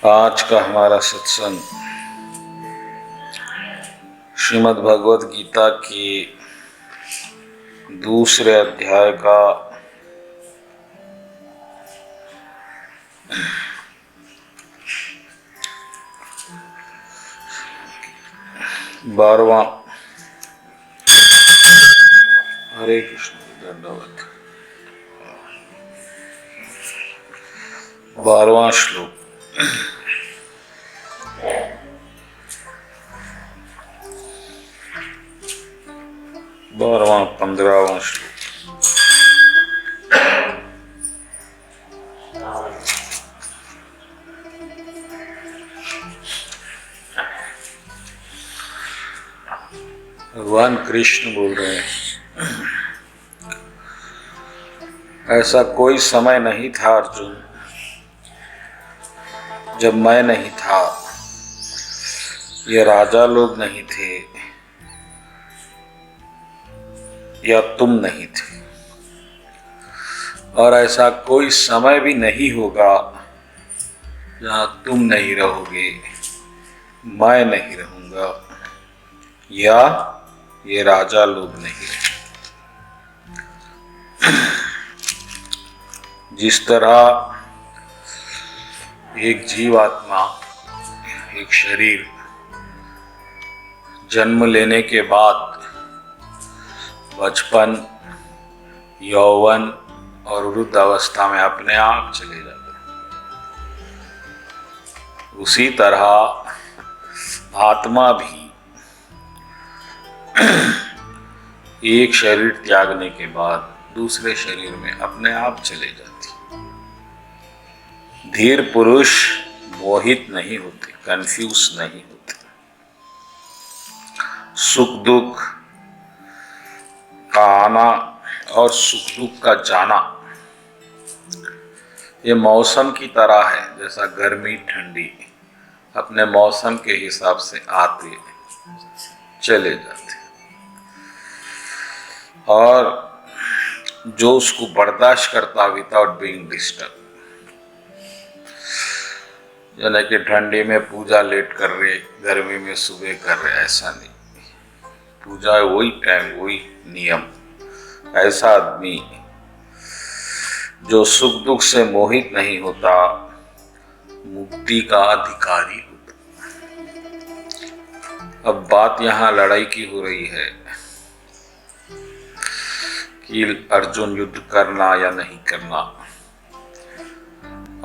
आज का हमारा सत्संग श्रीमद् भगवद गीता की दूसरे अध्याय का 12वां। हरे कृष्ण दंडवत। 12वां श्लोक। बारहवां 15वां श्लोक। भगवान कृष्ण बोल रहे हैं, ऐसा कोई समय नहीं था अर्जुन जब मैं नहीं था, ये राजा लोग नहीं थे या तुम नहीं थे, और ऐसा कोई समय भी नहीं होगा जहाँ तुम नहीं रहोगे, मैं नहीं रहूंगा या ये राजा लोग नहीं रहे। जिस तरह एक जीवात्मा, एक शरीर जन्म लेने के बाद बचपन, यौवन और वृद्ध अवस्था में अपने आप चले जाते हैं, उसी तरह आत्मा भी एक शरीर त्यागने के बाद दूसरे शरीर में अपने आप चले जाती। धीर पुरुष मोहित नहीं होते, कंफ्यूज नहीं होते। सुख दुख का आना और सुख दुख का जाना ये मौसम की तरह है। जैसा गर्मी ठंडी अपने मौसम के हिसाब से आते चले जाते, और जो उसको बर्दाश्त करता विदाउट बीइंग डिस्टर्ब, यानी कि ठंडी में पूजा लेट कर रहे, गर्मी में सुबह कर रहे, ऐसा नहीं। पूजा वही टाइम, वही नियम। ऐसा आदमी जो सुख दुख से मोहित नहीं होता, मुक्ति का अधिकारी होता। अब बात यहाँ लड़ाई की हो रही है कि अर्जुन युद्ध करना या नहीं करना,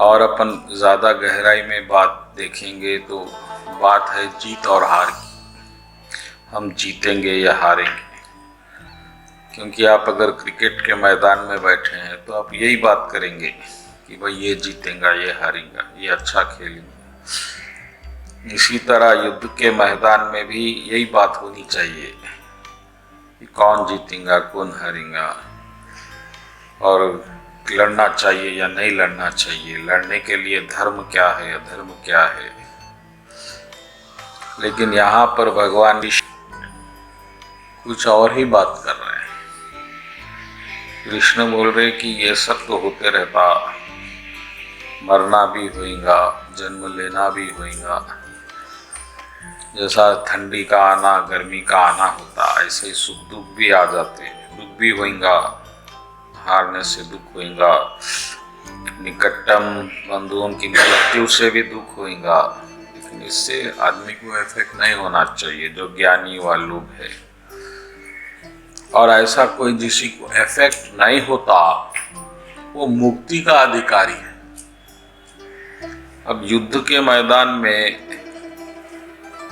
और अपन ज्यादा गहराई में बात देखेंगे तो बात है जीत और हार की। हम जीतेंगे या हारेंगे, क्योंकि आप अगर क्रिकेट के मैदान में बैठे हैं तो आप यही बात करेंगे कि भाई ये जीतेगा, ये हारेगा, ये अच्छा खेलेगा। इसी तरह युद्ध के मैदान में भी यही बात होनी चाहिए कि कौन जीतेगा, कौन हारेगा, और लड़ना चाहिए या नहीं लड़ना चाहिए, लड़ने के लिए धर्म क्या है, अधर्म क्या है। लेकिन यहाँ पर भगवान कुछ और ही बात कर रहे हैं। कृष्ण बोल रहे कि ये सब तो होते रहता, मरना भी होएगा, जन्म लेना भी होएगा। जैसा ठंडी का आना, गर्मी का आना होता, ऐसे ही सुख दुख भी आ जाते, दुख भी होएगा, हारने से दुख होएगा, निकटतम बंधुओं की मृत्यु से भी दुख होएगा। लेकिन इससे आदमी को इफेक्ट नहीं होना चाहिए, जो ज्ञानी व लोग है। और ऐसा कोई जिसी को इफेक्ट नहीं होता वो मुक्ति का अधिकारी है। अब युद्ध के मैदान में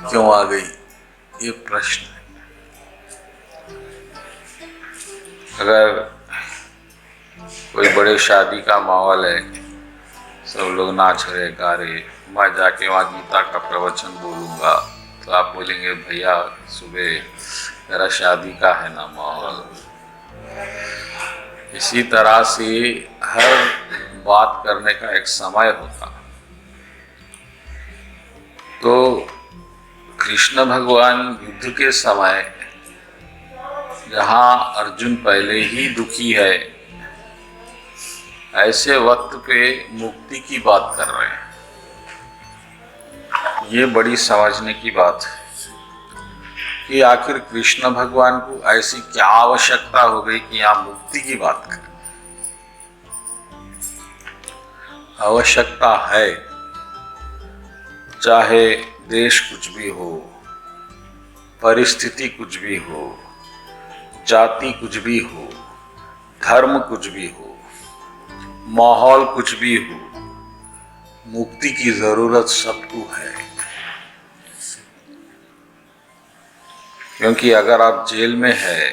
क्यों आ गई, ये प्रश्न है। अगर कोई बड़े शादी का माहौल है, सब लोग नाच रहे गा रहे, मैं जाके वहाँ गीता का प्रवचन बोलूँगा तो आप बोलेंगे भैया सुबह मेरा शादी का है ना माहौल। इसी तरह से हर बात करने का एक समय होता। तो कृष्ण भगवान युद्ध के समय जहाँ अर्जुन पहले ही दुखी है, ऐसे वक्त पे मुक्ति की बात कर रहे हैं। ये बड़ी समझने की बात है कि आखिर कृष्ण भगवान को ऐसी क्या आवश्यकता हो गई कि यहाँ मुक्ति की बात करें। आवश्यकता है, चाहे देश कुछ भी हो, परिस्थिति कुछ भी हो, जाति कुछ भी हो, धर्म कुछ भी हो, माहौल कुछ भी हो, मुक्ति की जरूरत सबको है। क्योंकि अगर आप जेल में है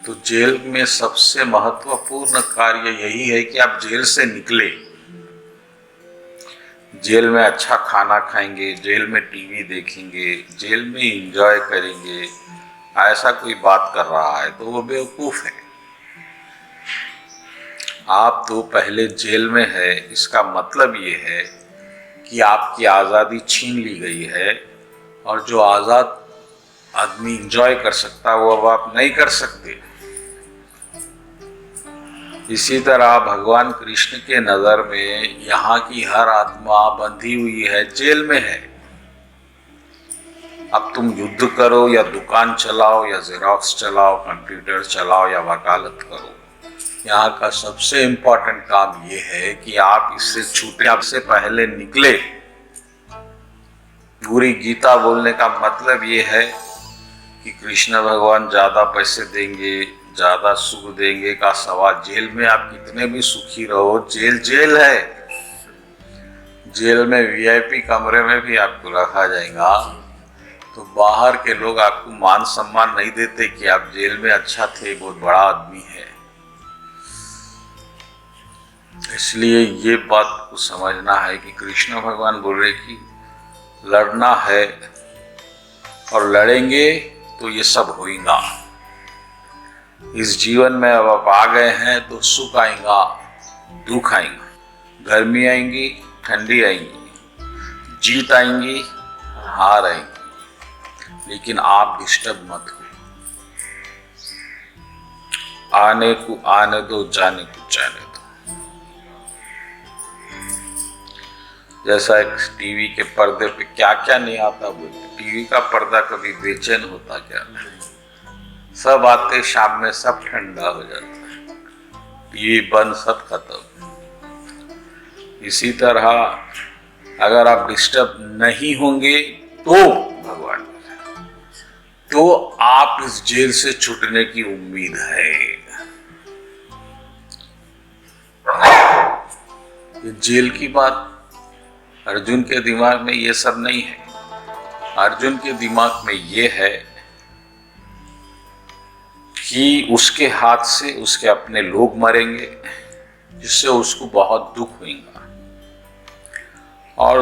तो जेल में सबसे महत्वपूर्ण कार्य यही है कि आप जेल से निकले। जेल में अच्छा खाना खाएंगे, जेल में टीवी देखेंगे, जेल में एंजॉय करेंगे, ऐसा कोई बात कर रहा है तो वो बेवकूफ है। आप तो पहले जेल में है, इसका मतलब ये है कि आपकी आज़ादी छीन ली गई है और जो आज़ाद आदमी एंजॉय कर सकता वो अब आप नहीं कर सकते। इसी तरह भगवान कृष्ण के नजर में यहाँ की हर आत्मा बंधी हुई है, जेल में है। अब तुम युद्ध करो या दुकान चलाओ या जेरॉक्स चलाओ, कंप्यूटर चलाओ या वकालत करो, यहाँ का सबसे इम्पोर्टेंट काम ये है कि आप इससे छूटे, आपसे पहले निकले। पूरी गीता बोलने का मतलब ये है कि कृष्ण भगवान ज्यादा पैसे देंगे, ज्यादा सुख देंगे का सवाल। जेल में आप कितने भी सुखी रहो, जेल जेल है। जेल में वीआईपी कमरे में भी आपको रखा जाएगा तो बाहर के लोग आपको मान सम्मान नहीं देते कि आप जेल में अच्छा थे, बहुत बड़ा आदमी है। इसलिए ये बात को समझना है कि कृष्ण भगवान बोल रहे कि लड़ना है और लड़ेंगे तो ये सब होगा। इस जीवन में अब आप आ गए हैं तो सुख आएगा, दुख आएगा, गर्मी आएंगी, ठंडी आएंगी, जीत आएंगी, हार आएंगी, लेकिन आप डिस्टर्ब मत हो। आने को आने दो, जाने को जाने दो। जैसा एक टीवी के पर्दे पे क्या क्या नहीं आता बोलते, टीवी का पर्दा कभी बेचैन होता क्या? सब आते शाम में सब ठंडा हो जाता है, टीवी बंद, सब खत्म। इसी तरह अगर आप डिस्टर्ब नहीं होंगे तो भगवान, तो आप इस जेल से छूटने की उम्मीद है। ये जेल की बात अर्जुन के दिमाग में ये सब नहीं है। अर्जुन के दिमाग में ये है कि उसके हाथ से उसके अपने लोग मरेंगे, जिससे उसको बहुत दुख होगा, और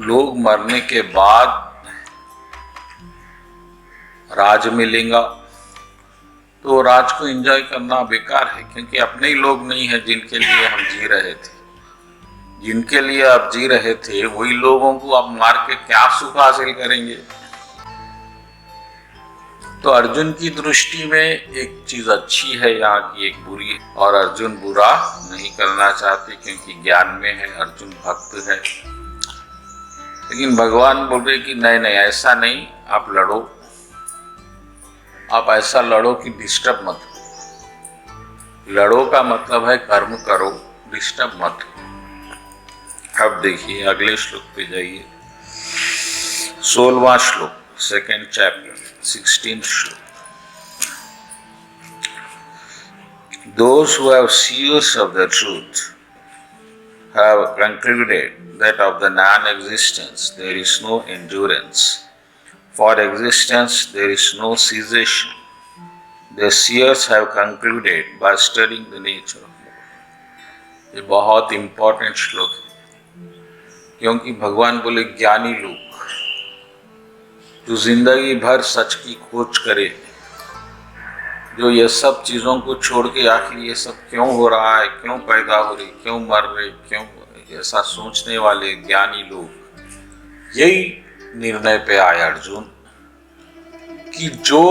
लोग मरने के बाद राज मिलेगा तो राज को एंजॉय करना बेकार है, क्योंकि अपने ही लोग नहीं है जिनके लिए हम जी रहे थे। जिनके लिए आप जी रहे थे वही लोगों को आप मार के क्या सुख हासिल करेंगे? तो अर्जुन की दृष्टि में एक चीज अच्छी है यहाँ की, एक बुरी है, और अर्जुन बुरा नहीं करना चाहते क्योंकि ज्ञान में है, अर्जुन भक्त है। लेकिन भगवान बोल रहे कि नहीं नहीं, ऐसा नहीं, आप लड़ो, आप ऐसा लड़ो कि डिस्टर्ब मत हो। लड़ो का मतलब है कर्म करो, डिस्टर्ब मत हो। अब देखिए अगले श्लोक पे जाइए, 16वां श्लोक, 2nd chapter, 16th श्लोक। Those who have seers of the truth have concluded that of the non-existence there is no endurance. For existence there is no cessation. The seers have concluded by studying the nature of God. ये बहुत important श्लोक है, क्योंकि भगवान बोले ज्ञानी लोग जो जिंदगी भर सच की खोज करे, जो ये सब चीजों को छोड़ के आखिर ये सब क्यों हो रहा है, क्यों पैदा हो रही, क्यों मर रहे, क्यों हो रहे, ऐसा सोचने वाले ज्ञानी लोग यही निर्णय पे आए अर्जुन कि जो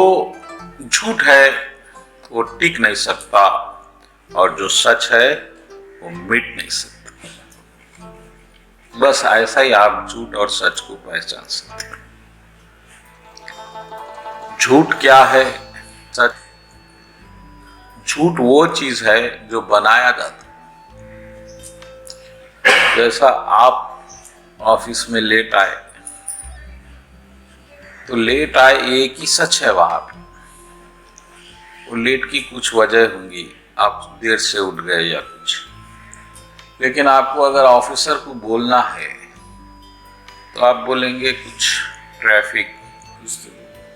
झूठ है वो टिक नहीं सकता और जो सच है वो मिट नहीं सकता। बस ऐसा ही आप झूठ और सच को पहचान सकते हैं। झूठ क्या है, सच। झूठ वो चीज है जो बनाया जाता है। जैसा आप ऑफिस में लेट आए, तो लेट आए एक ही सच है वहां पे। वो लेट की कुछ वजह होंगी, आप देर से उठ गए या कुछ। लेकिन आपको अगर ऑफिसर को बोलना है तो आप बोलेंगे कुछ ट्रैफिक,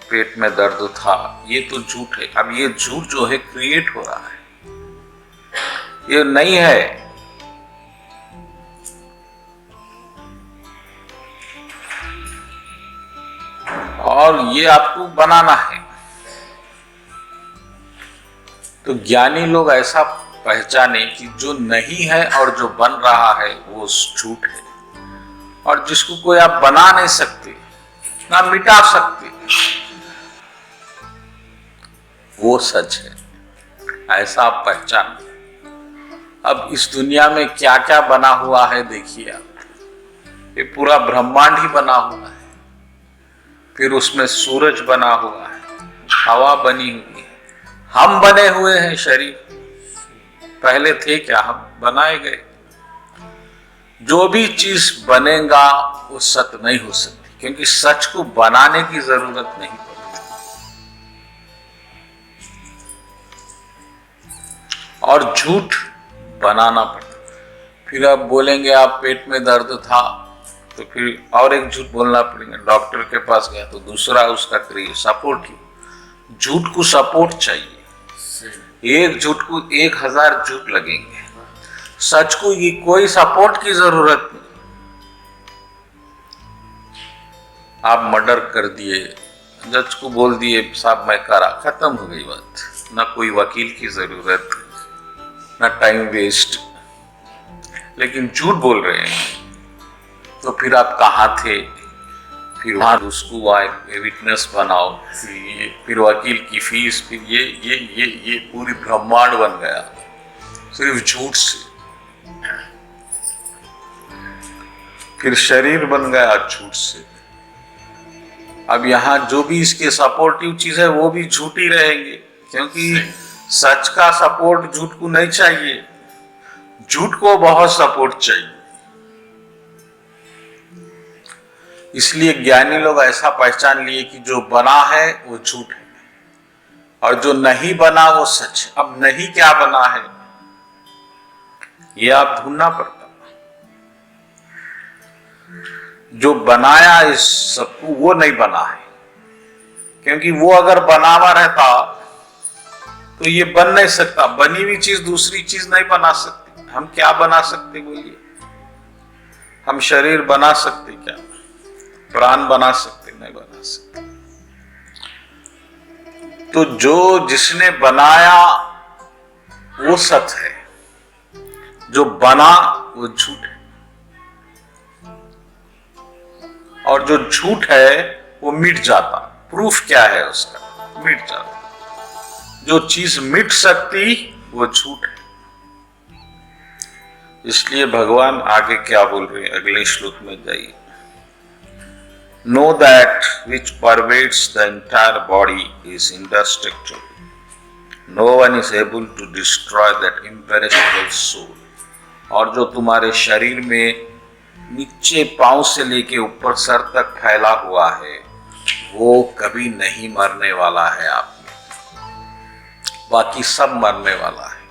पेट में दर्द था। ये तो झूठ है। अब ये झूठ जो है क्रिएट हो रहा है, ये नहीं है। और ये आपको बनाना है। तो ज्ञानी लोग ऐसा पहचाने कि जो नहीं है और जो बन रहा है वो झूठ है, और जिसको कोई आप बना नहीं सकते ना मिटा सकते, वो सच है। ऐसा आप पहचान। अब इस दुनिया में क्या क्या बना हुआ है देखिए आप। ये पूरा ब्रह्मांड ही बना हुआ है। फिर उसमें सूरज बना हुआ है, हवा बनी हुई है, हम बने हुए हैं शरीर। पहले थे क्या? हम बनाए गए। जो भी चीज बनेगा वो सत्य नहीं हो सकती, क्योंकि सच को बनाने की जरूरत नहीं पड़ती। और झूठ बनाना पड़ता। फिर आप बोलेंगे आप पेट में दर्द था, तो फिर और एक झूठ बोलना पड़ेगा। डॉक्टर के पास गया तो दूसरा उसका क्रिया सपोर्ट ही। झूठ को सपोर्ट चाहिए। एक झूठ को 1000 झूठ लगेंगे। सच को ये कोई सपोर्ट की जरूरत नहीं। आप मर्डर कर दिए, जज को बोल दिए साहब मैं करा, खत्म हो गई बात। ना कोई वकील की जरूरत, ना टाइम वेस्ट। लेकिन झूठ बोल रहे हैं तो फिर आप कहाँ थे? फिर वहां उसको विटनेस बनाओ, फिर वकील की फीस, फिर ये पूरी ब्रह्मांड बन गया सिर्फ झूठ से। फिर शरीर बन गया झूठ से। अब यहाँ जो भी इसके सपोर्टिव चीज है वो भी झूठ ही रहेंगे, क्योंकि सच का सपोर्ट झूठ को नहीं चाहिए, झूठ को बहुत सपोर्ट चाहिए। इसलिए ज्ञानी लोग ऐसा पहचान लिए कि जो बना है वो झूठ है और जो नहीं बना वो सच है। अब नहीं क्या बना है ये आप ढूंढना पड़ता। जो बनाया इस सबको वो नहीं बना है, क्योंकि वो अगर बना हुआ रहता तो ये बन नहीं सकता। बनी हुई चीज दूसरी चीज नहीं बना सकती। हम क्या बना सकते बोलिए? हम शरीर बना सकते क्या? प्राण बना सकते? नहीं बना सकते। तो जो जिसने बनाया वो सत्य है, जो बना वो झूठ है। और जो झूठ है वो मिट जाता। प्रूफ क्या है उसका? मिट जाता। जो चीज मिट सकती वो झूठ है। इसलिए भगवान आगे क्या बोल रहे हैं अगले श्लोक में जाइए। Know that which pervades the entire body is indestructible. No one is able to destroy that imperishable soul. और जो तुम्हारे शरीर में नीचे पांव से लेके ऊपर सर तक फैला हुआ है वो कभी नहीं मरने वाला है आप में। बाकी सब मरने वाला है।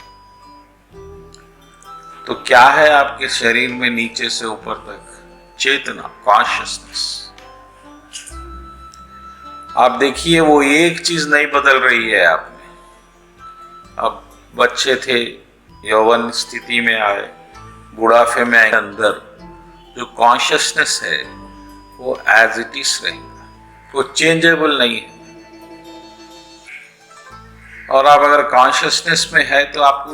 तो क्या है आपके शरीर में नीचे से ऊपर तक? चेतना, कॉन्शियसनेस। आप देखिए वो एक चीज नहीं बदल रही है आप में। अब बच्चे थे, यौवन स्थिति में आए, बुढ़ापे में आए, अंदर जो कॉन्शियसनेस है वो एज इट इज रहेगा, वो चेंजेबल नहीं है। और आप अगर कॉन्शियसनेस में है तो आपको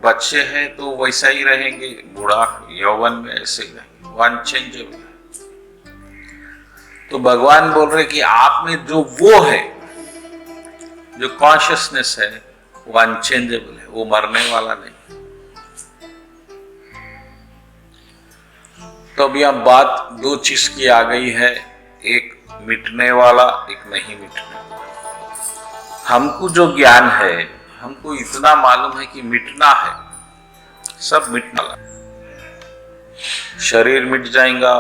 बच्चे हैं तो वैसा ही रहेंगे, बूढ़ा यौवन में ऐसे ही रहेंगे, अनचेंजेबल है। तो भगवान बोल रहे कि आप में जो वो है, जो कॉन्शियसनेस है वो अनचेंजेबल है, वो मरने वाला नहीं। तो अब यहाँ बात दो चीज की आ गई है, एक मिटने वाला, एक नहीं मिटने वाला। हमको जो ज्ञान है, हमको इतना मालूम है कि मिटना है, सब मिटना है। शरीर मिट जाएगा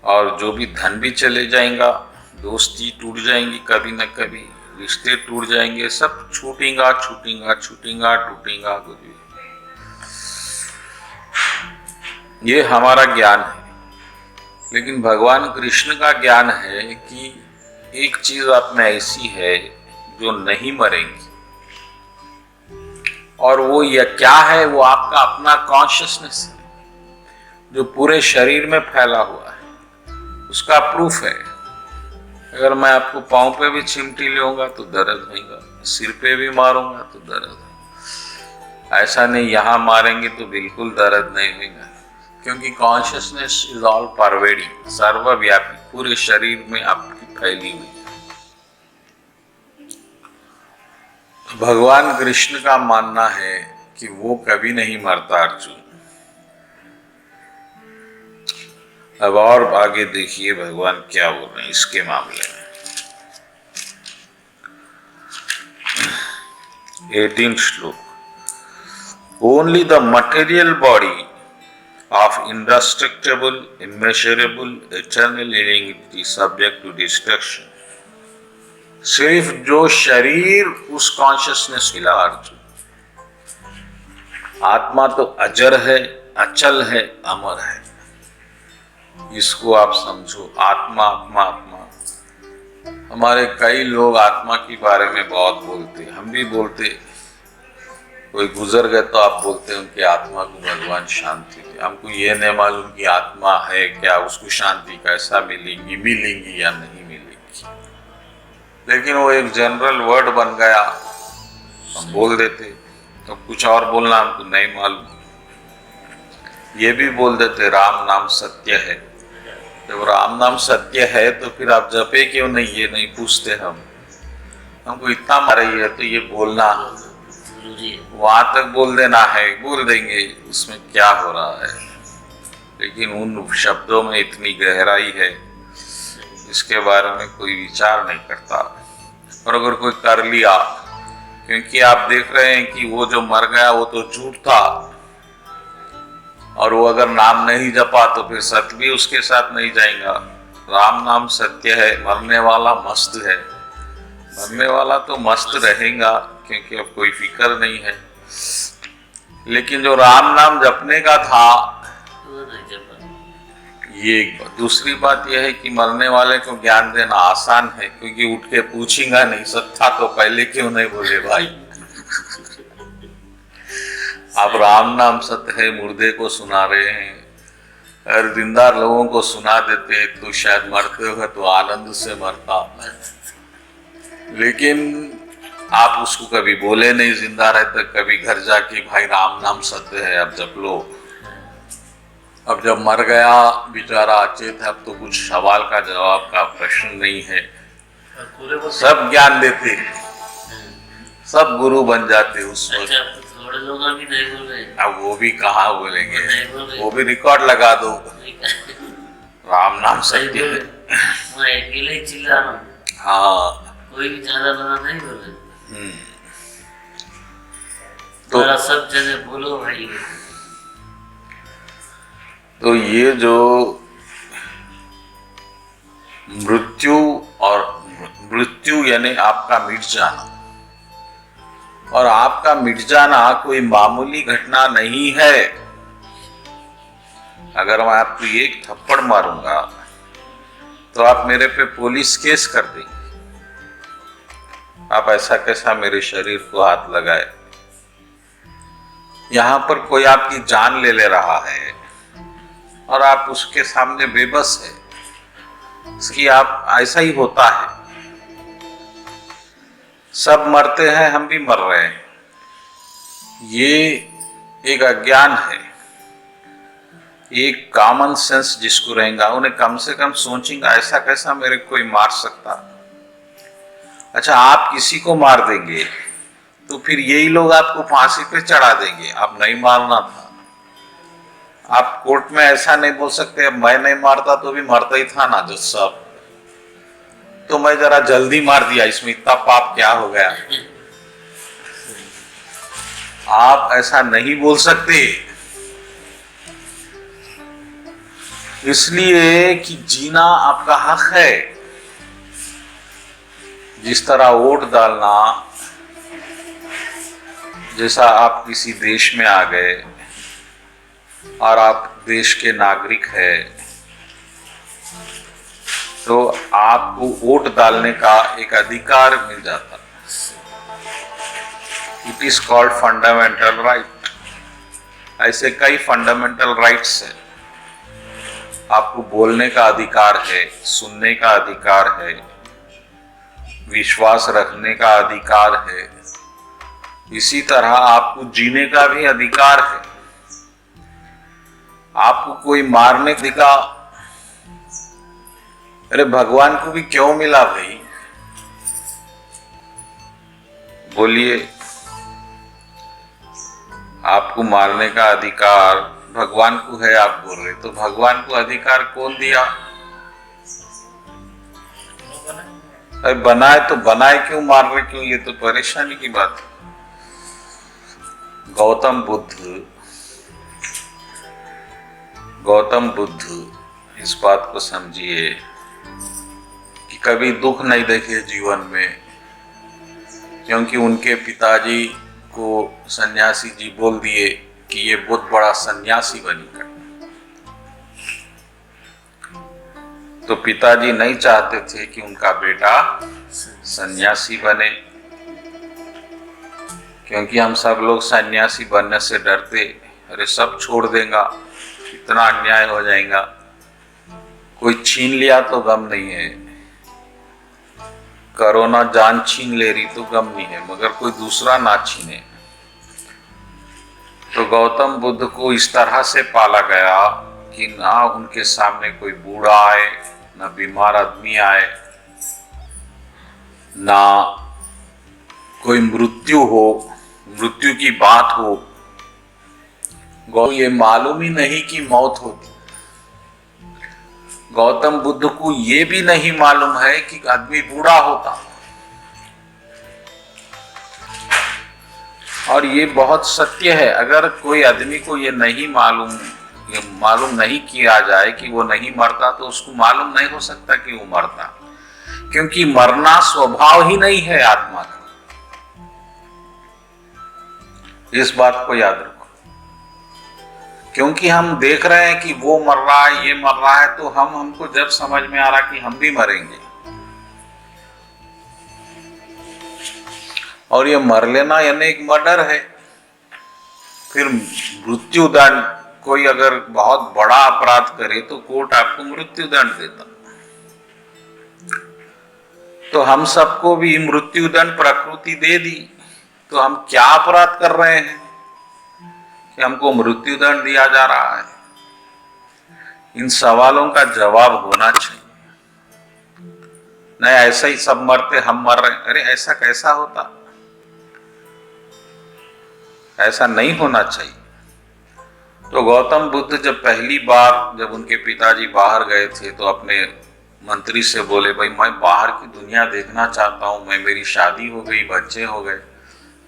और जो भी धन भी चले जाएगा, दोस्ती टूट जाएंगी कभी न कभी, रिश्ते टूट जाएंगे, सब छूटेगा छूटेगा छूटेगा टूटेगा कुछ भी। ये हमारा ज्ञान है। लेकिन भगवान कृष्ण का ज्ञान है कि एक चीज आप में ऐसी है जो नहीं मरेगी, और वो यह क्या है, वो आपका अपना कॉन्शियसनेस है जो पूरे शरीर में फैला हुआ है। उसका प्रूफ है। अगर मैं आपको पांव पे भी चिमटी लूंगा तो दर्द होगा, सिर पे भी मारूंगा तो दर्द होगा। ऐसा नहीं यहां मारेंगे तो बिल्कुल दर्द नहीं होगा, क्योंकि कॉन्शियसनेस इज ऑल परवेडिंग, सर्वव्यापी, पूरे शरीर में आपकी फैली हुई। भगवान कृष्ण का मानना है कि वो कभी नहीं मरता अर्जुन। अब और आगे देखिए भगवान क्या बोल रहे हैं इसके मामले में। 18th श्लोक। Only the material body of indestructible, immeasurable, eternal entity subject to destruction। सिर्फ जो शरीर उस कॉन्शियसनेस मिला अर्जुन। आत्मा तो अजर है, अचल है, अमर है। इसको आप समझो। आत्मा आत्मा आत्मा। हमारे कई लोग आत्मा के बारे में बहुत बोलते, हम भी बोलते। कोई गुजर गए तो आप बोलते हैं उनकी आत्मा को भगवान शांति दे। हमको ये नहीं मालूम कि आत्मा है क्या, उसको शांति कैसा मिलेंगी या नहीं मिलेगी, लेकिन वो एक जनरल वर्ड बन गया, हम बोल देते। तो कुछ और बोलना हमको नहीं मालूम, ये भी बोल देते राम नाम सत्य है। जब राम नाम सत्य है तो फिर आप जपे क्यों नहीं, ये नहीं पूछते हम। हमको इतना मार रही है तो ये बोलना, वहां तक बोल देना है, बोल देंगे, उसमें क्या हो रहा है। लेकिन उन शब्दों में इतनी गहराई है, इसके बारे में कोई विचार नहीं करता। और अगर कोई कर लिया, क्योंकि आप देख रहे हैं कि वो जो मर गया वो तो झूठ था, और वो अगर नाम नहीं जपा तो फिर सत्य भी उसके साथ नहीं जाएगा। राम नाम सत्य है, मरने वाला मस्त है। मरने वाला तो मस्त रहेगा क्योंकि अब कोई फिक्र नहीं है, लेकिन जो राम नाम जपने का था ये एक बात। दूसरी बात यह है कि मरने वाले को ज्ञान देना आसान है, क्योंकि उठ के पूछेगा नहीं, सत्ता तो पहले क्यों नहीं बोले भाई। आप राम नाम सत्य है मुर्दे को सुना रहे हैं, अगर जिंदा लोगों को सुना देते तो शायद मरते हो तो आनंद से मरता। लेकिन आप उसको कभी बोले नहीं जिंदा रहते, कभी घर जाके भाई राम नाम सत्य है अब जप लो। अब जब मर गया बेचारा अचेत है, अब तो कुछ सवाल का जवाब का प्रश्न नहीं है। सब ज्ञान देते, सब गुरु बन जाते उस वक्त। थोड़े लोग अभी नहीं बोल रहे। अब वो भी कहाँ बोलेंगे, वो भी रिकॉर्ड लगा दो, राम नाम सत्य है। मैं अकेले ही चिल्ला रहा हूँ। हाँ, कोई भी ज्यादा बड़ा नहीं बोल रहे। तो सब जगह बोलो भाई। तो ये जो मृत्यु यानी आपका मिट जाना, और आपका मिट जाना कोई मामूली घटना नहीं है। अगर मैं आपको एक थप्पड़ मारूंगा तो आप मेरे पे पुलिस केस कर देंगे। आप ऐसा कैसा मेरे शरीर को हाथ लगाए। यहां पर कोई आपकी जान ले रहा है और आप उसके सामने बेबस है, इसकी आप ऐसा ही होता है। सब मरते हैं, हम भी मर रहे हैं। ये एक अज्ञान है, एक कॉमन सेंस जिसको रहेगा, उन्हें कम से कम सोचेगा ऐसा कैसा मेरे कोई मार सकता। अच्छा, आप किसी को मार देंगे तो फिर यही लोग आपको फांसी पे चढ़ा देंगे, आप नहीं मारना था। आप कोर्ट में ऐसा नहीं बोल सकते मैं नहीं मारता तो भी मरता ही था ना जज साहब, तो मैं जरा जल्दी मार दिया, इसमें इतना पाप क्या हो गया। आप ऐसा नहीं बोल सकते, इसलिए कि जीना आपका हक है। जिस तरह वोट डालना, जैसा आप किसी देश में आ गए और आप देश के नागरिक हैं, तो आपको वोट डालने का एक अधिकार मिल जाता है। It is called fundamental right. ऐसे कई फंडामेंटल राइट्स है। आपको बोलने का अधिकार है, सुनने का अधिकार है, विश्वास रखने का अधिकार है, इसी तरह आपको जीने का भी अधिकार है। आपको कोई मारने का अधिकार, अरे भगवान को भी क्यों मिला भाई, बोलिए। आपको मारने का अधिकार भगवान को है, आप बोल रहे, तो भगवान को अधिकार कौन दिया? अरे बनाए तो बनाए क्यों, मार रहे क्यों? ये तो परेशानी की बात है। गौतम बुद्ध इस बात को समझिए कि कभी दुख नहीं देखे जीवन में, क्योंकि उनके पिताजी को सन्यासी जी बोल दिए कि ये बहुत बड़ा सन्यासी बनेगा। तो पिताजी नहीं चाहते थे कि उनका बेटा सन्यासी बने, क्योंकि हम सब लोग सन्यासी बनने से डरते, अरे सब छोड़ देगा, इतना अन्याय हो जाएगा। कोई छीन लिया तो गम नहीं है, कोरोना जान छीन ले रही तो गम नहीं है, मगर कोई दूसरा ना छीने। तो गौतम बुद्ध को इस तरह से पाला गया कि ना उनके सामने कोई बूढ़ा आए, ना बीमार आदमी आए, ना कोई मृत्यु हो, मृत्यु की बात हो। ये मालूम ही नहीं कि मौत होती। गौतम बुद्ध को ये भी नहीं मालूम है कि आदमी बूढ़ा होता। और ये बहुत सत्य है। अगर कोई आदमी को ये मालूम नहीं किया जाए कि वो नहीं मरता, तो उसको मालूम नहीं हो सकता कि वो मरता, क्योंकि मरना स्वभाव ही नहीं है आत्मा का। इस बात को याद रखो। क्योंकि हम देख रहे हैं कि वो मर रहा है, ये मर रहा है, तो हमको जब समझ में आ रहा कि हम भी मरेंगे, और ये मर लेना यानी एक मर्डर है। फिर मृत्युदंड, कोई अगर बहुत बड़ा अपराध करे तो कोर्ट आपको मृत्युदंड देता। तो हम सबको भी मृत्युदंड प्रकृति दे दी, तो हम क्या अपराध कर रहे हैं कि हमको मृत्युदंड दिया जा रहा है? इन सवालों का जवाब होना चाहिए। नहीं ऐसा ही सब मरते, हम मर रहे हैं, अरे ऐसा कैसा होता? ऐसा नहीं होना चाहिए। तो गौतम बुद्ध जब पहली बार, जब उनके पिताजी बाहर गए थे, तो अपने मंत्री से बोले, भाई मैं बाहर की दुनिया देखना चाहता हूँ, मेरी शादी हो गई, बच्चे हो गए,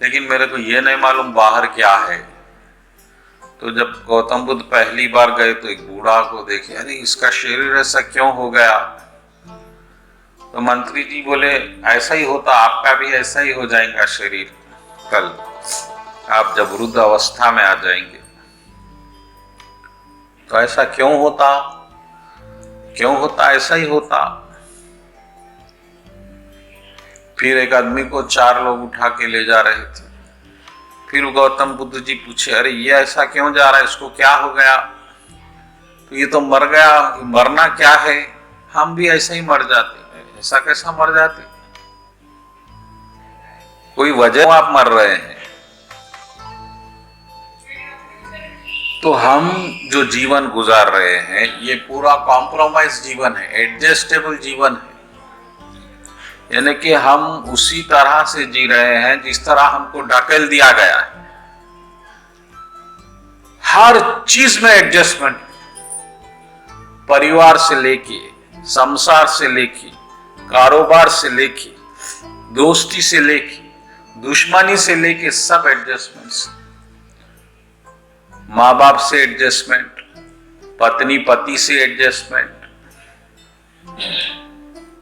लेकिन मेरे को ये नहीं मालूम बाहर क्या है। तो जब गौतम बुद्ध पहली बार गए तो एक बूढ़ा को देखे, अरे इसका शरीर ऐसा क्यों हो गया? तो मंत्री जी बोले, ऐसा ही होता, आपका भी ऐसा ही हो जाएगा शरीर, कल आप जब वृद्ध अवस्था में आ जाएंगे। तो ऐसा क्यों होता? ऐसा ही होता। फिर एक आदमी को 4 लोग उठा के ले जा रहे थे। फिर गौतम बुद्ध जी पूछे, अरे ये ऐसा क्यों जा रहा है, इसको क्या हो गया? तो ये तो मर गया। मरना क्या है? हम भी ऐसे ही मर जाते। ऐसा कैसा मर जाते? कोई वजह आप मर रहे हैं? तो हम जो जीवन गुजार रहे हैं, ये पूरा कॉम्प्रोमाइज जीवन है, एडजस्टेबल जीवन है। यानी कि हम उसी तरह से जी रहे हैं जिस तरह हमको ढकेल दिया गया है। हर चीज में एडजस्टमेंट, परिवार से लेके, संसार से लेके, कारोबार से लेके, दोस्ती से लेके, दुश्मनी से लेके, सब एडजस्टमेंट्स। माँ बाप से एडजस्टमेंट, पत्नी पति से एडजस्टमेंट,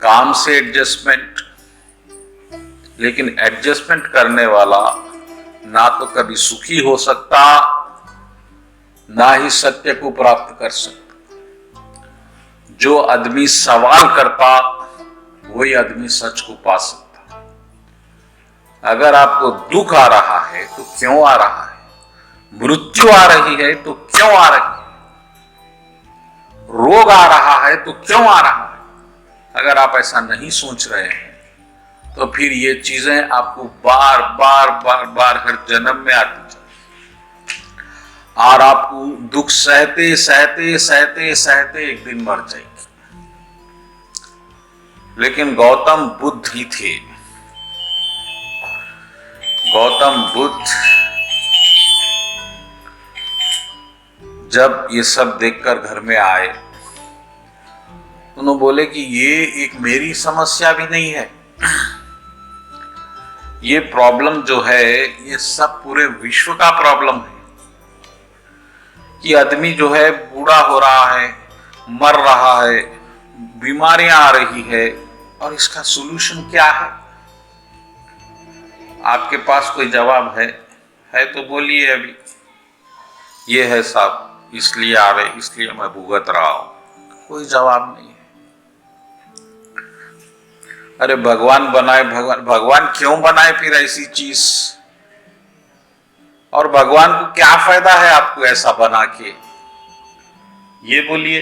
काम से एडजस्टमेंट। लेकिन एडजस्टमेंट करने वाला ना तो कभी सुखी हो सकता, ना ही सत्य को प्राप्त कर सकता। जो आदमी सवाल करता वही आदमी सच को पा सकता। अगर आपको दुख आ रहा है तो क्यों आ रहा है, मृत्यु आ रही है तो क्यों आ रही है, रोग आ रहा है तो क्यों आ रहा है, अगर आप ऐसा नहीं सोच रहे हैं तो फिर ये चीजें आपको बार बार बार बार हर जन्म में आती और आपको दुख सहते सहते सहते सहते एक दिन मर जाएगी। लेकिन गौतम बुद्ध ही थे। गौतम बुद्ध जब ये सब देखकर घर में आए, उन्होंने बोले कि ये एक मेरी समस्या भी नहीं है, ये प्रॉब्लम जो है ये सब पूरे विश्व का प्रॉब्लम है कि आदमी जो है बूढ़ा हो रहा है, मर रहा है, बीमारियां आ रही है, और इसका सॉल्यूशन क्या है? आपके पास कोई जवाब है तो बोलिए। अभी ये है साहब, इसलिए आ रहे, इसलिए मैं भुगत रहा हूं। कोई जवाब नहीं है। अरे भगवान बनाए, भगवान क्यों बनाए फिर ऐसी चीज? और भगवान को क्या फायदा है आपको ऐसा बना के, ये बोलिए।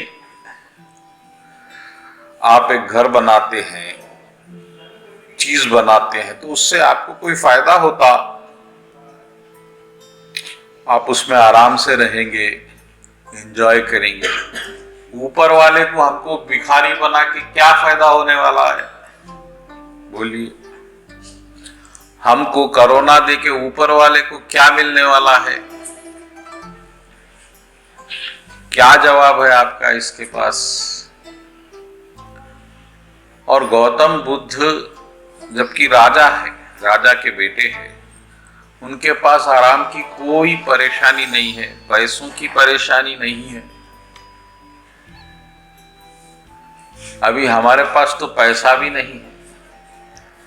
आप एक घर बनाते हैं, चीज बनाते हैं, तो उससे आपको कोई फायदा होता? आप उसमें आराम से रहेंगे, एंजॉय करेंगे। ऊपर वाले को हमको भिखारी बना के क्या फायदा होने वाला है, बोलिए। हमको कोरोना दे के ऊपर वाले को क्या मिलने वाला है? क्या जवाब है आपका इसके पास? और गौतम बुद्ध जबकि राजा है, राजा के बेटे हैं, उनके पास आराम की कोई परेशानी नहीं है, पैसों की परेशानी नहीं है। अभी हमारे पास तो पैसा भी नहीं है,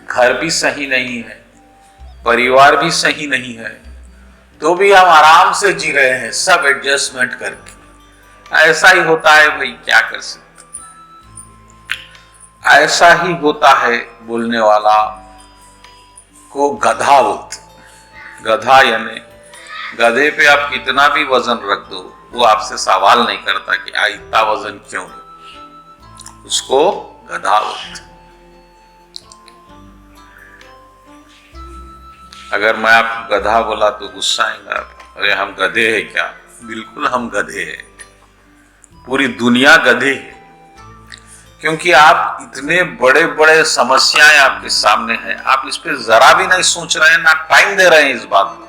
घर भी सही नहीं है, परिवार भी सही नहीं है, तो भी हम आराम से जी रहे हैं, सब एडजस्टमेंट करके। ऐसा ही होता है भाई, क्या कर सकते। ऐसा ही होता है, बोलने वाला को गधा बोलते। गधा यानी गधे पे आप कितना भी वजन रख दो, वो आपसे सवाल नहीं करता कि इतना वजन क्यों है, उसको गधा बोलते। अगर मैं आपको गधा बोला तो गुस्सा आएगा, अरे हम गधे हैं क्या? बिल्कुल हम गधे हैं, पूरी दुनिया गधे है। क्योंकि आप इतने बड़े बड़े समस्याएं आपके सामने हैं, आप इस पे जरा भी नहीं सोच रहे हैं, ना टाइम दे रहे हैं इस बात में।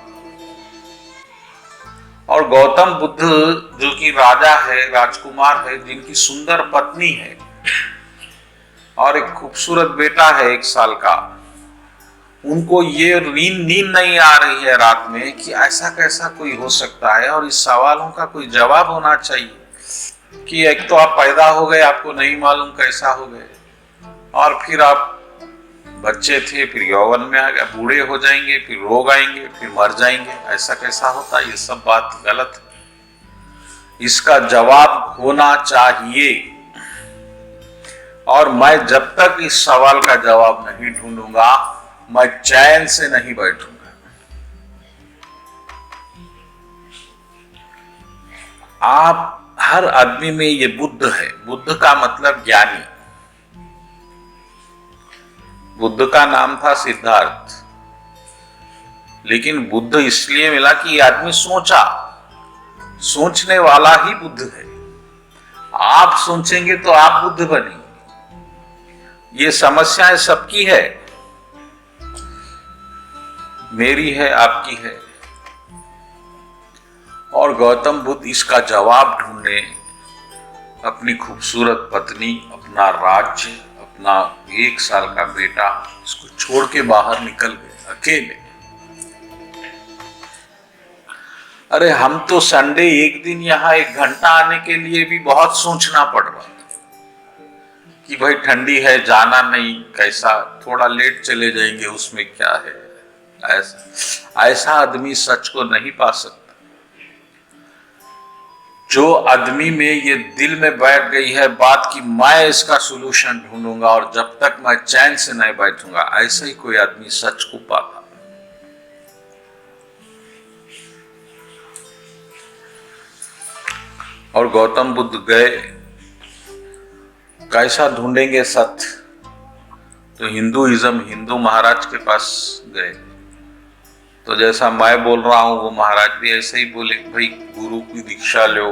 और गौतम बुद्ध जो कि राजा है, राजकुमार है, जिनकी सुंदर पत्नी है और एक खूबसूरत बेटा है 1 साल का, उनको ये नींद नहीं आ रही है रात में कि ऐसा कैसा कोई हो सकता है, और इस सवालों का कोई जवाब होना चाहिए कि एक तो आप पैदा हो गए, आपको नहीं मालूम कैसा हो गए, और फिर आप बच्चे थे, फिर यौवन में आ गए, बूढ़े हो जाएंगे, फिर रोग आएंगे, फिर मर जाएंगे, ऐसा कैसा होता है? ये सब बात गलत है, इसका जवाब होना चाहिए। और मैं जब तक इस सवाल का जवाब नहीं ढूंढूंगा, मैं चैन से नहीं बैठूंगा। आप हर आदमी में ये बुद्ध है। बुद्ध का मतलब ज्ञानी। बुद्ध का नाम था सिद्धार्थ, लेकिन बुद्ध इसलिए मिला कि ये आदमी सोचा, सोचने वाला ही बुद्ध है। आप सोचेंगे तो आप बुद्ध बनेंगे। ये समस्याएं सबकी है, मेरी है, आपकी है। और गौतम बुद्ध इसका जवाब ढूंढने अपनी खूबसूरत पत्नी, अपना राज्य, अपना 1 साल का बेटा, इसको छोड़ के बाहर निकल गए अकेले। अरे हम तो संडे एक दिन यहाँ 1 घंटा आने के लिए भी बहुत सोचना पड़ रहा था कि भाई ठंडी है, जाना नहीं, कैसा, थोड़ा लेट चले जाएंगे, उसमें क्या है। ऐसा आदमी सच को नहीं पा सकता। जो आदमी में ये दिल में बैठ गई है बात कि मैं इसका सॉल्यूशन ढूंढूंगा और जब तक मैं चैन से नहीं बैठूंगा, ऐसा ही कोई आदमी सच को पाता। और गौतम बुद्ध गए, कैसा ढूंढेंगे सत्य, तो हिंदू महाराज के पास गए। तो जैसा मैं बोल रहा हूं वो महाराज भी ऐसे ही बोले, भाई गुरु की दीक्षा लो,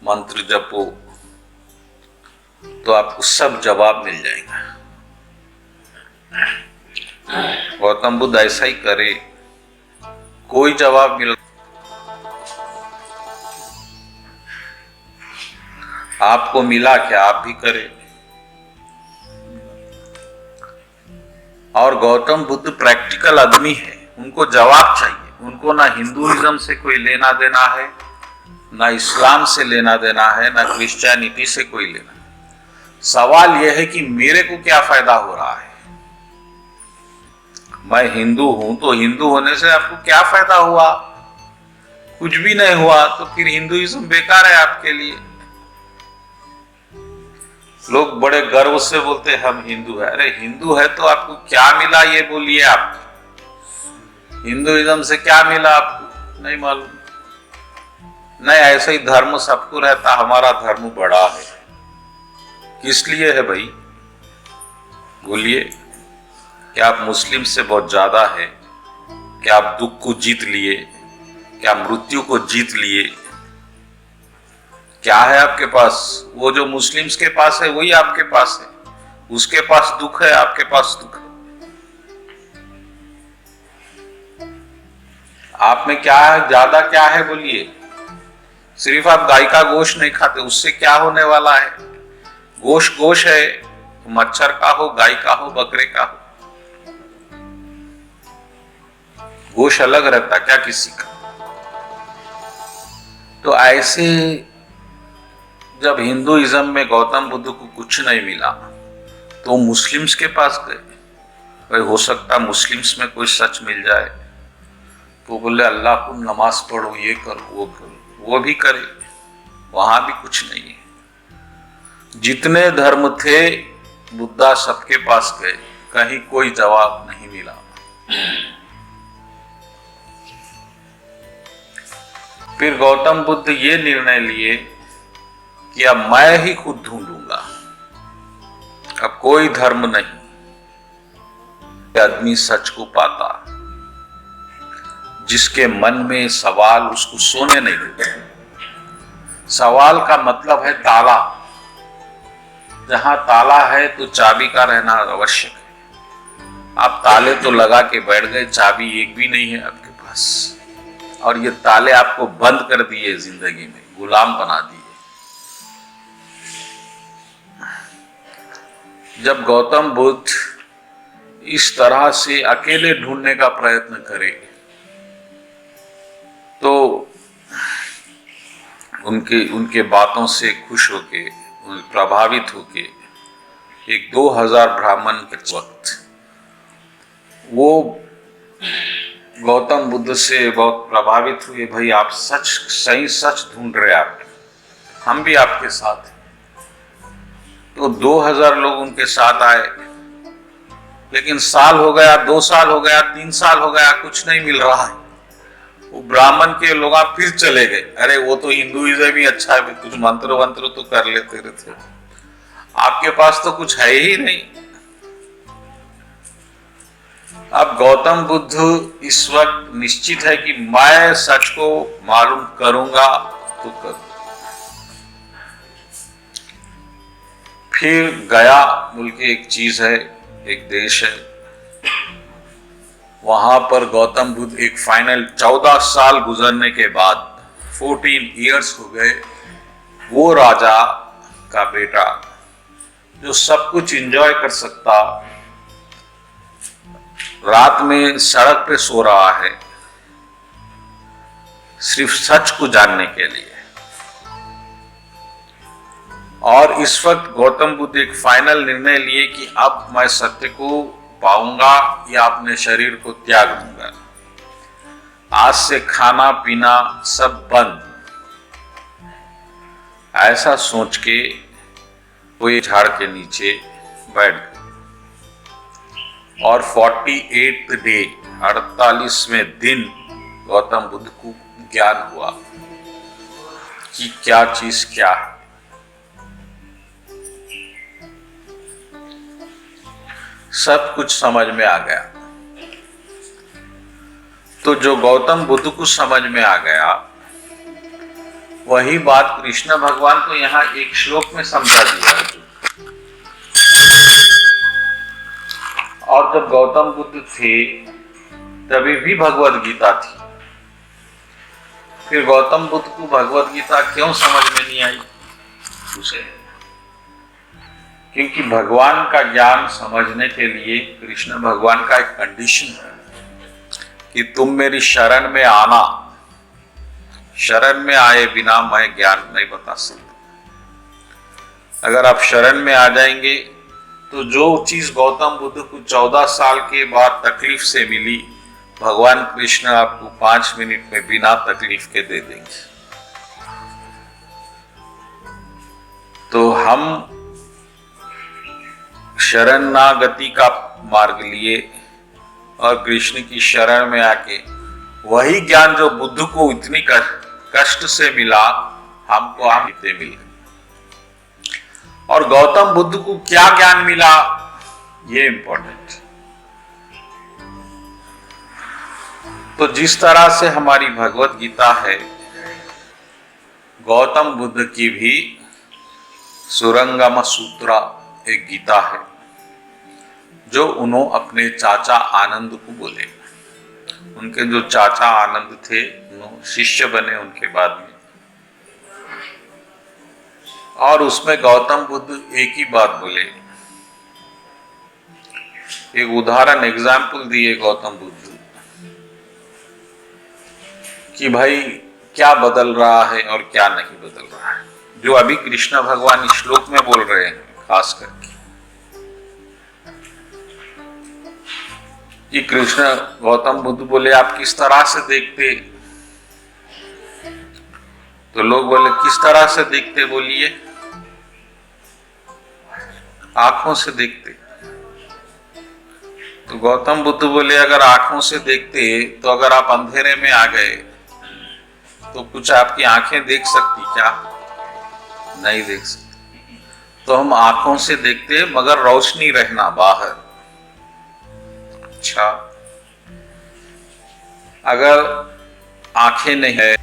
मंत्र जपो, तो आपको सब जवाब मिल जाएगा। गौतम बुद्ध ऐसा ही करे, कोई जवाब मिल, आपको मिला क्या, आप भी करें। और गौतम बुद्ध प्रैक्टिकल आदमी है, उनको जवाब चाहिए। उनको ना हिंदुइज्म से कोई लेना देना है, ना इस्लाम से लेना देना है, ना क्रिश्चियनिटी से कोई लेना है। सवाल यह है कि मेरे को क्या फायदा हो रहा है। मैं हिंदू हूं तो हिंदू होने से आपको क्या फायदा हुआ? कुछ भी नहीं हुआ, तो फिर हिंदुइज्म बेकार है आपके लिए। लोग बड़े गर्व से बोलते हैं हम हिंदू है। अरे हिंदू है तो आपको क्या मिला ये बोलिए। आप हिंदुइज्म से क्या मिला आपको? नहीं मालूम। नहीं, ऐसे ही धर्म सबको रहता, हमारा धर्म बड़ा है। किस लिए है भाई? बोलिए। क्या आप मुस्लिम से बहुत ज्यादा है? क्या आप दुख को जीत लिए? क्या मृत्यु को जीत लिए? क्या है आपके पास? वो जो मुस्लिम्स के पास है वही आपके पास है। उसके पास दुख है, आपके पास दुख है। आप में क्या है, ज्यादा क्या है बोलिए? सिर्फ आप गाय का गोश्त नहीं खाते, उससे क्या होने वाला है? गोश्त गोश्त है, मच्छर का हो, गाय का हो, बकरे का हो, गोश्त अलग रहता क्या किसी का? तो ऐसे जब हिंदुइज्म में गौतम बुद्ध को कुछ नहीं मिला तो मुस्लिम्स के पास गए। भाई हो सकता मुस्लिम्स में कोई सच मिल जाए। तो बोले अल्लाह को नमाज पढ़ो, ये करो, वो करो। वो भी करे, वहां भी कुछ नहीं है। जितने धर्म थे बुद्धा सबके पास गए, कहीं कोई जवाब नहीं मिला। फिर गौतम बुद्ध ये निर्णय लिए कि अब मैं ही खुद ढूंढूंगा, अब कोई धर्म नहीं। आदमी सच को पाता, जिसके मन में सवाल उसको सोने नहीं देते। सवाल का मतलब है ताला। जहां ताला है तो चाबी का रहना आवश्यक है। आप ताले तो लगा के बैठ गए, चाबी एक भी नहीं है आपके पास, और ये ताले आपको बंद कर दिए, जिंदगी में गुलाम बना दिए। जब गौतम बुद्ध इस तरह से अकेले ढूंढने का प्रयत्न करे तो उनके बातों से खुश होके, प्रभावित होके एक 2000 ब्राह्मण के वक्त वो गौतम बुद्ध से बहुत प्रभावित हुए। भाई आप सही सच ढूंढ रहे, आप, हम भी आपके साथ हैं। तो 2000 लोग उनके साथ आए, लेकिन साल हो गया, 2 साल हो गया, 3 साल हो गया, कुछ नहीं मिल रहा है। वो ब्राह्मण के लोग फिर चले गए। अरे वो तो हिंदुइज्म ही अच्छा है, कुछ मंत्र वंत्र तो कर लेते रहते, आपके पास तो कुछ है ही नहीं। अब गौतम बुद्ध इस वक्त निश्चित है कि मैं सच को मालूम करूंगा तो करूंगा। फिर गया बोल के एक चीज है, एक देश है, वहां पर गौतम बुद्ध एक फाइनल 14 साल गुजरने के बाद 14 ईयर्स हो गए, वो राजा का बेटा जो सब कुछ एंजॉय कर सकता, रात में सड़क पे सो रहा है सिर्फ सच को जानने के लिए। और इस वक्त गौतम बुद्ध एक फाइनल निर्णय लिए कि अब मैं सत्य को पाऊंगा या अपने शरीर को त्याग दूंगा। आज से खाना पीना सब बंद। ऐसा सोच के वो एक झाड़ के नीचे बैठ गए और 48th डे 48वें दिन गौतम बुद्ध को ज्ञान हुआ कि क्या चीज क्या है। सब कुछ समझ में आ गया। तो जो गौतम बुद्ध को समझ में आ गया, वही बात कृष्ण भगवान को यहाँ एक श्लोक में समझा दिया। और जब गौतम बुद्ध थे तभी भी भगवद गीता थी। फिर गौतम बुद्ध को भगवद गीता क्यों समझ में नहीं आई? उसे क्योंकि भगवान का ज्ञान समझने के लिए कृष्ण भगवान का एक कंडीशन है कि तुम मेरी शरण में आना। शरण में आए बिना मैं ज्ञान नहीं बता सकता। अगर आप शरण में आ जाएंगे तो जो चीज गौतम बुद्ध को 14 साल के बाद तकलीफ से मिली, भगवान कृष्ण आपको 5 मिनट में बिना तकलीफ के दे देंगे। तो हम शरणागति का मार्ग लिए और कृष्ण की शरण में आके वही ज्ञान जो बुद्ध को इतनी कष्ट से मिला, हमको हम मिल। और गौतम बुद्ध को क्या ज्ञान मिला, ये इंपॉर्टेंट। तो जिस तरह से हमारी भगवत गीता है, गौतम बुद्ध की भी सुरंगम सूत्र एक गीता है जो उन्होंने अपने चाचा आनंद को बोले। उनके जो चाचा आनंद थे, शिष्य बने उनके बाद में। और उसमें गौतम बुद्ध एक ही बात बोले, एक उदाहरण एग्जाम्पल दिए गौतम बुद्ध कि भाई क्या बदल रहा है और क्या नहीं बदल रहा है, जो अभी कृष्ण भगवान इस श्लोक में बोल रहे हैं। खास करके कि कृष्ण गौतम बुद्ध बोले आप किस तरह से देखते, तो लोग बोले किस तरह से देखते, बोलिए। आंखों से देखते। तो गौतम बुद्ध बोले अगर आंखों से देखते तो अगर आप अंधेरे में आ गए तो कुछ आपकी आंखें देख सकती क्या? नहीं देख सकती। तो हम आंखों से देखते मगर रोशनी रहना बाहर। अच्छा, अगर आंखें नहीं है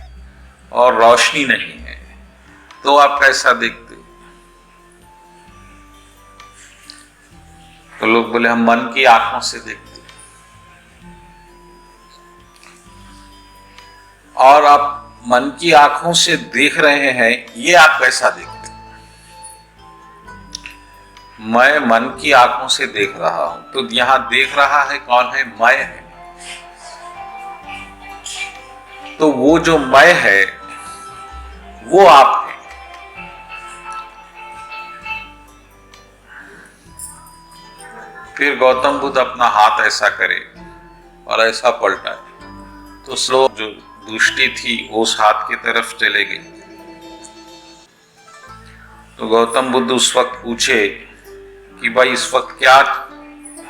और रोशनी नहीं है तो आप कैसा देखते? तो लोग बोले हम मन की आंखों से देखते। और आप मन की आंखों से देख रहे हैं, ये आप कैसा देखते? मैं मन की आंखों से देख रहा हूं, तो यहां देख रहा है कौन है? मैं है। तो वो जो मैं है वो आप है। फिर गौतम बुद्ध अपना हाथ ऐसा करे और ऐसा पलटाए तो श्लोक जो दृष्टि थी वो उस हाथ की तरफ चले गई। तो गौतम बुद्ध उस वक्त पूछे कि भाई इस वक्त क्या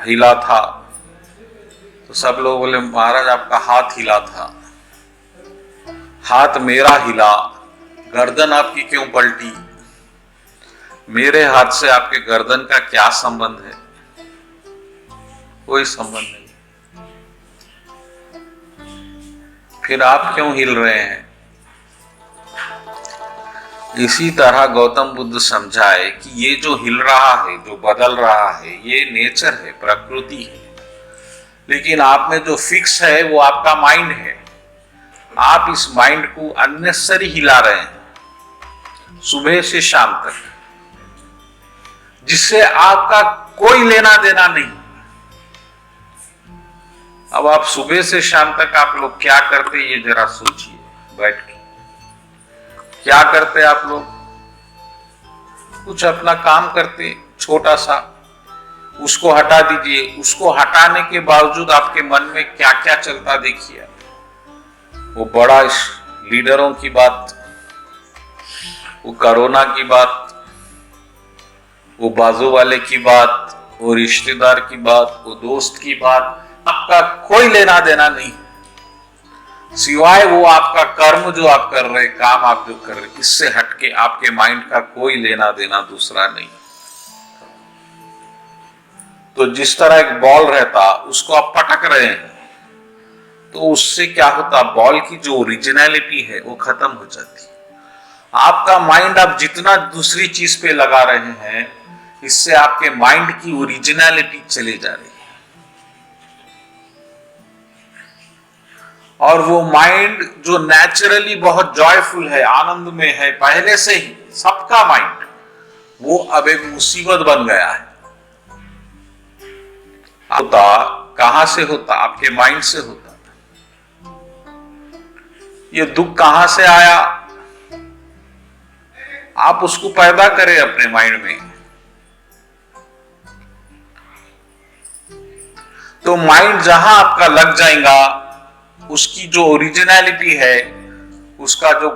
हिला था? तो सब लोग बोले महाराज आपका हाथ हिला था। हाथ मेरा हिला, गर्दन आपकी क्यों पलटी? मेरे हाथ से आपके गर्दन का क्या संबंध है? कोई संबंध नहीं। फिर आप क्यों हिल रहे हैं? इसी तरह गौतम बुद्ध समझाए कि ये जो हिल रहा है, जो बदल रहा है, ये नेचर है, प्रकृति है। लेकिन आप में जो फिक्स है वो आपका माइंड है। आप इस माइंड को अननेसेसरी हिला रहे हैं सुबह से शाम तक, जिससे आपका कोई लेना देना नहीं। अब आप सुबह से शाम तक आप लोग क्या करते ये जरा सोचिए बैठ के। क्या करते आप लोग? कुछ अपना काम करते छोटा सा, उसको हटा दीजिए। उसको हटाने के बावजूद आपके मन में क्या क्या चलता देखिए। वो बड़ा लीडरों की बात, वो कोरोना की बात, वो बाजू वाले की बात, वो रिश्तेदार की बात, वो दोस्त की बात, आपका कोई लेना देना नहीं, सिवाय वो आपका कर्म जो आप कर रहे, काम आप जो कर रहे, इससे हटके आपके माइंड का कोई लेना देना दूसरा नहीं। तो जिस तरह एक बॉल रहता, उसको आप पटक रहे हैं, तो उससे क्या होता, बॉल की जो ओरिजिनलिटी है वो खत्म हो जाती। आपका माइंड आप जितना दूसरी चीज पे लगा रहे हैं, इससे आपके माइंड की ओरिजिनलिटी चली जा रही है। और वो माइंड जो नेचुरली बहुत जॉयफुल है, आनंद में है पहले से ही सबका माइंड, वो अब एक मुसीबत बन गया है। होता कहां से होता? आपके माइंड से होता। ये दुख कहां से आया? आप उसको पैदा करें अपने माइंड में। तो माइंड जहां आपका लग जाएगा, उसकी जो ओरिजिनलिटी है, उसका जो,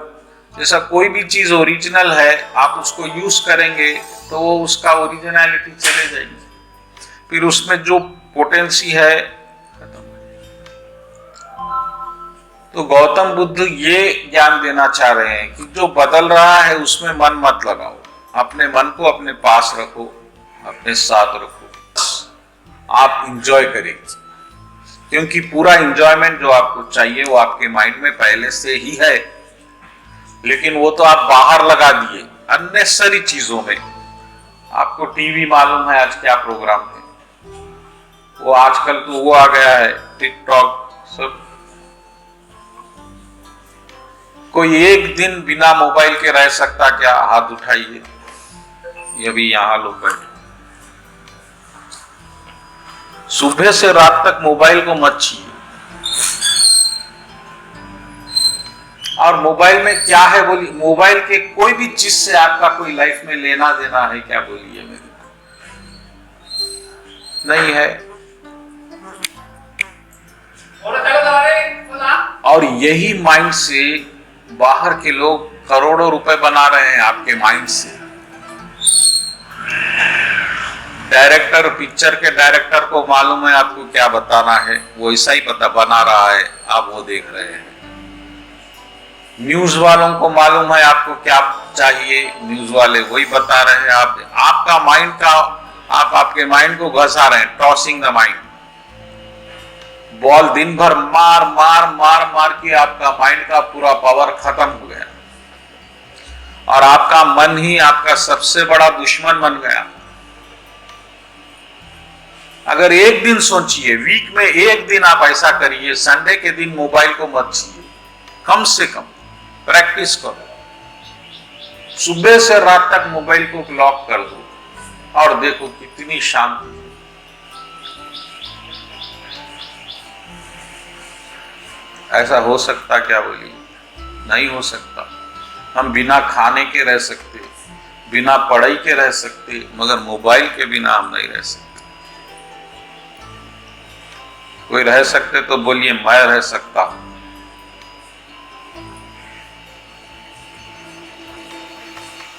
जैसा कोई भी चीज ओरिजिनल है, आप उसको यूज करेंगे तो वो उसका ओरिजिनलिटी चले जाएगी, फिर उसमें जो पोटेंसी है खत्म। तो गौतम बुद्ध ये ज्ञान देना चाह रहे हैं कि जो बदल रहा है उसमें मन मत लगाओ, अपने मन को अपने पास रखो, अपने साथ रखो, आप इंजॉय करेंगे। क्योंकि पूरा इंजॉयमेंट जो आपको चाहिए वो आपके माइंड में पहले से ही है, लेकिन वो तो आप बाहर लगा दिए अननेसेसरी चीजों में। आपको टीवी मालूम है आज क्या प्रोग्राम है, वो आजकल तो वो आ गया है टिकटॉक सब। कोई एक दिन बिना मोबाइल के रह सकता क्या? हाथ उठाइए। ये भी यहां लोग बैठे। सुबह से रात तक मोबाइल को मत छीए। और मोबाइल में क्या है बोलिए? मोबाइल के कोई भी चीज से आपका कोई लाइफ में लेना देना है क्या बोलिए? मेरे नहीं है। और यही माइंड से बाहर के लोग करोड़ों रुपए बना रहे हैं आपके माइंड से। डायरेक्टर, पिक्चर के डायरेक्टर को मालूम है आपको क्या बताना है, वो ऐसा ही पता बना रहा है, आप वो देख रहे हैं। न्यूज वालों को मालूम है आपको क्या चाहिए, न्यूज वाले वही बता रहे हैं। आपका माइंड का, आप आपके माइंड को घसा रहे हैं, टॉसिंग द माइंड। बॉल दिन भर मार मार मार मार के आपका माइंड का पूरा पावर खत्म हो गया, और आपका मन ही आपका सबसे बड़ा दुश्मन बन गया। अगर एक दिन सोचिए, वीक में एक दिन आप ऐसा करिए, संडे के दिन मोबाइल को मत छीए, कम से कम प्रैक्टिस करो। सुबह से रात तक मोबाइल को लॉक कर दो और देखो कितनी शांति। ऐसा हो सकता क्या बोलिए? नहीं हो सकता। हम बिना खाने के रह सकते, बिना पढ़ाई के रह सकते, मगर मोबाइल के बिना हम नहीं रह सकते। कोई रह सकते तो बोलिए मैं रह सकता हूं।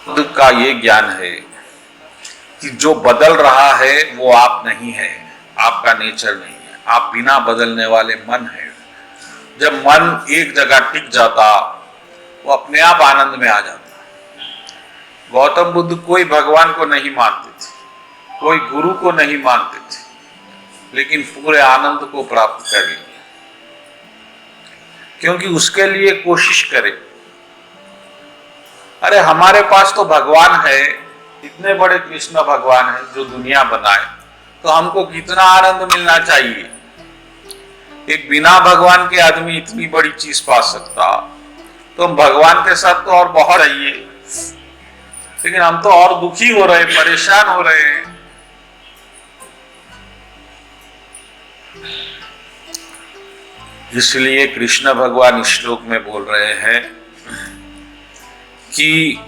बुद्ध का ये ज्ञान है कि जो बदल रहा है वो आप नहीं है, आपका नेचर नहीं है, आप बिना बदलने वाले मन है। जब मन एक जगह टिक जाता, वो अपने आप आनंद में आ जाता। गौतम बुद्ध कोई भगवान को नहीं मानते थे, कोई गुरु को नहीं मानते थे, लेकिन पूरे आनंद को प्राप्त कर लिया। क्योंकि उसके लिए कोशिश करें। अरे हमारे पास तो भगवान है, इतने बड़े कृष्ण भगवान है जो दुनिया बनाए, तो हमको कितना आनंद मिलना चाहिए। एक बिना भगवान के आदमी इतनी बड़ी चीज पा सकता, तो भगवान के साथ तो और बहुत चाहिए, लेकिन हम तो और दुखी हो रहे, परेशान हो रहे हैं। इसलिए कृष्ण भगवान इस श्लोक में बोल रहे हैं कि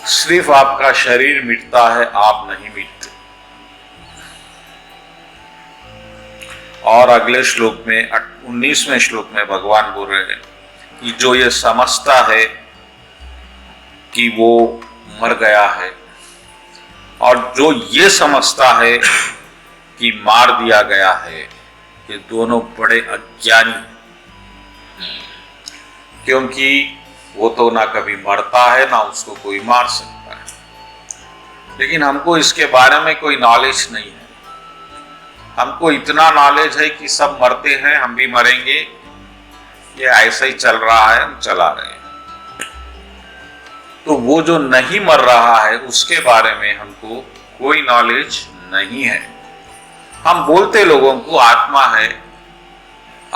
सिर्फ आपका शरीर मिटता है, आप नहीं मिटते। और अगले श्लोक में 19वें श्लोक में भगवान बोल रहे हैं कि जो ये समझता है कि वो मर गया है, और जो ये समझता है कि मार दिया गया है, ये दोनों बड़े अज्ञानी, क्योंकि वो तो ना कभी मरता है ना उसको कोई मार सकता है। लेकिन हमको इसके बारे में कोई नॉलेज नहीं है। हमको इतना नॉलेज है कि सब मरते हैं, हम भी मरेंगे, ये ऐसा ही चल रहा है, हम चला रहे हैं। तो वो जो नहीं मर रहा है उसके बारे में हमको कोई नॉलेज नहीं है। हम बोलते लोगों को आत्मा है,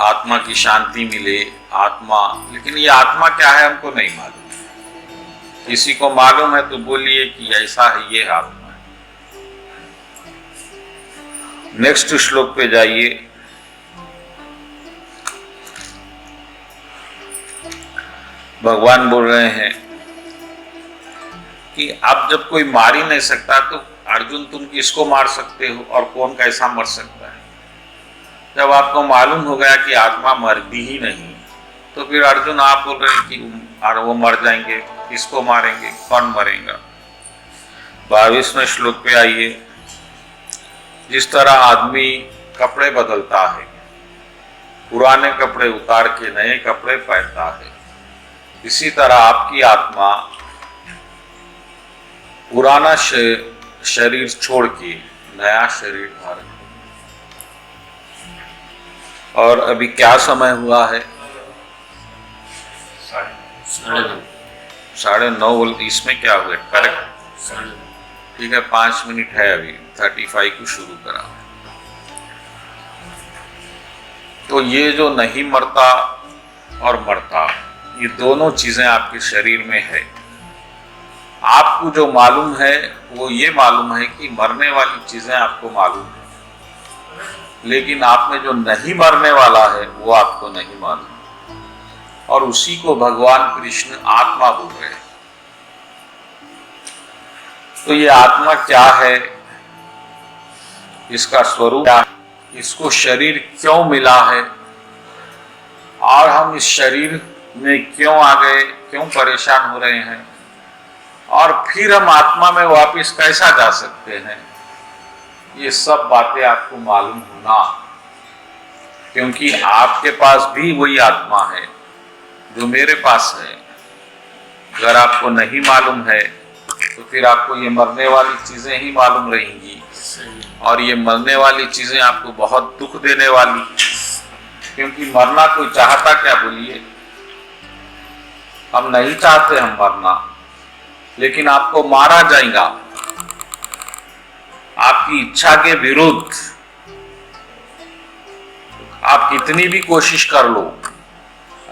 आत्मा की शांति मिले, आत्मा, लेकिन ये आत्मा क्या है हमको नहीं मालूम। किसी को मालूम है तो बोलिए कि ऐसा है, ये आत्मा है। नेक्स्ट श्लोक पे जाइए। भगवान बोल रहे हैं कि आप जब कोई मार ही नहीं सकता तो अर्जुन तुम किसको मार सकते हो, और कौन कैसा मर सकता है? जब आपको मालूम हो गया कि आत्मा मरती ही नहीं, तो फिर अर्जुन आप बोल रहे हैं कि वो मर जाएंगे, किसको मारेंगे, कौन मरेगा? 22वें श्लोक पे आइए। जिस तरह आदमी कपड़े बदलता है, पुराने कपड़े उतार के नए कपड़े पहनता है, इसी तरह आपकी आत्मा पुराना शरीर छोड़ के नया शरीर धारण। और अभी क्या समय हुआ है? 9:30। इसमें क्या हुआ? करेक्ट, ठीक है, 5 मिनट है अभी, 35 को शुरू करा। तो ये जो नहीं मरता और मरता, ये दोनों चीजें आपके शरीर में है। आपको जो मालूम है वो ये मालूम है कि मरने वाली चीजें आपको मालूम है, लेकिन आप में जो नहीं मरने वाला है वो आपको नहीं मालूम, और उसी को भगवान कृष्ण आत्मा बोल रहे हैं। तो ये आत्मा क्या है, इसका स्वरूप क्या है, इसको शरीर क्यों मिला है, और हम इस शरीर में क्यों आ गए, क्यों परेशान हो रहे हैं, और फिर हम आत्मा में वापस कैसा जा सकते हैं, ये सब बातें आपको मालूम होना, क्योंकि आपके पास भी वही आत्मा है जो मेरे पास है। अगर आपको नहीं मालूम है तो फिर आपको ये मरने वाली चीजें ही मालूम रहेंगी, और ये मरने वाली चीजें आपको बहुत दुख देने वाली, क्योंकि मरना कोई चाहता क्या, बोलिए? हम नहीं चाहते हम मरना, लेकिन आपको मारा जाएगा आपकी इच्छा के विरुद्ध। आप कितनी भी कोशिश कर लो,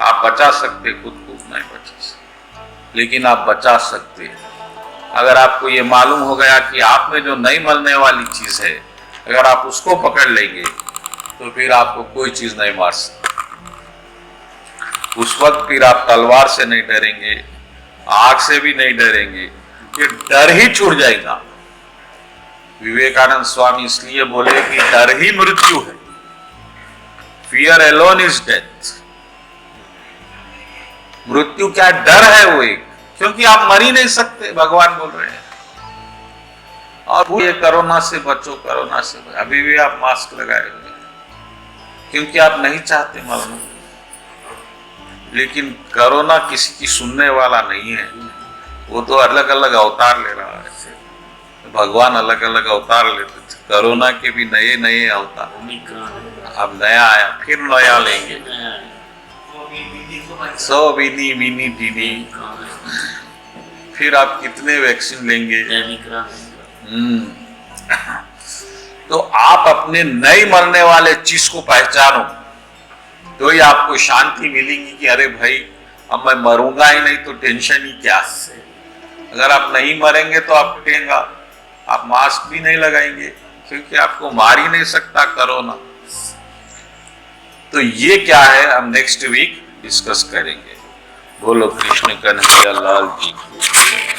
आप बचा सकते, खुद को नहीं बचा सकते, लेकिन आप बचा सकते। अगर आपको ये मालूम हो गया कि आप में जो नहीं मरने वाली चीज है, अगर आप उसको पकड़ लेंगे तो फिर आपको कोई चीज नहीं मार सकती। उस वक्त फिर आप तलवार से नहीं डरेंगे, आग से भी नहीं डरेंगे, ये डर ही छूट जाएगा। विवेकानंद स्वामी इसलिए बोले कि डर ही मृत्यु है, फियर एलोन इज डेथ। मृत्यु क्या डर है वो एक, क्योंकि आप मर ही नहीं सकते, भगवान बोल रहे हैं। और ये कोरोना से बचो, कोरोना से बचो। अभी भी आप मास्क लगाए हुए हैं क्योंकि आप नहीं चाहते मरना, लेकिन कोरोना किसी की सुनने वाला नहीं है। वो तो अलग अलग अवतार ले रहा है, भगवान अलग अलग अवतार लेते थे। कोरोना के भी नए नए अवतार, अब नया आया, फिर नया लेंगे। सो विनी मिनी टीनी, फिर आप कितने वैक्सीन लेंगे? तो आप अपने नहीं मरने वाले चीज को पहचानो, तो ही आपको शांति मिलेगी कि अरे भाई अब मैं मरूंगा ही नहीं तो टेंशन ही क्या। अगर आप नहीं मरेंगे तो आप पिटेंगा, आप मास्क भी नहीं लगाएंगे क्योंकि आपको मार ही नहीं सकता कोरोना। तो ये क्या है हम नेक्स्ट वीक डिस्कस करेंगे। बोलो कृष्ण कन्हैया लाल जी की।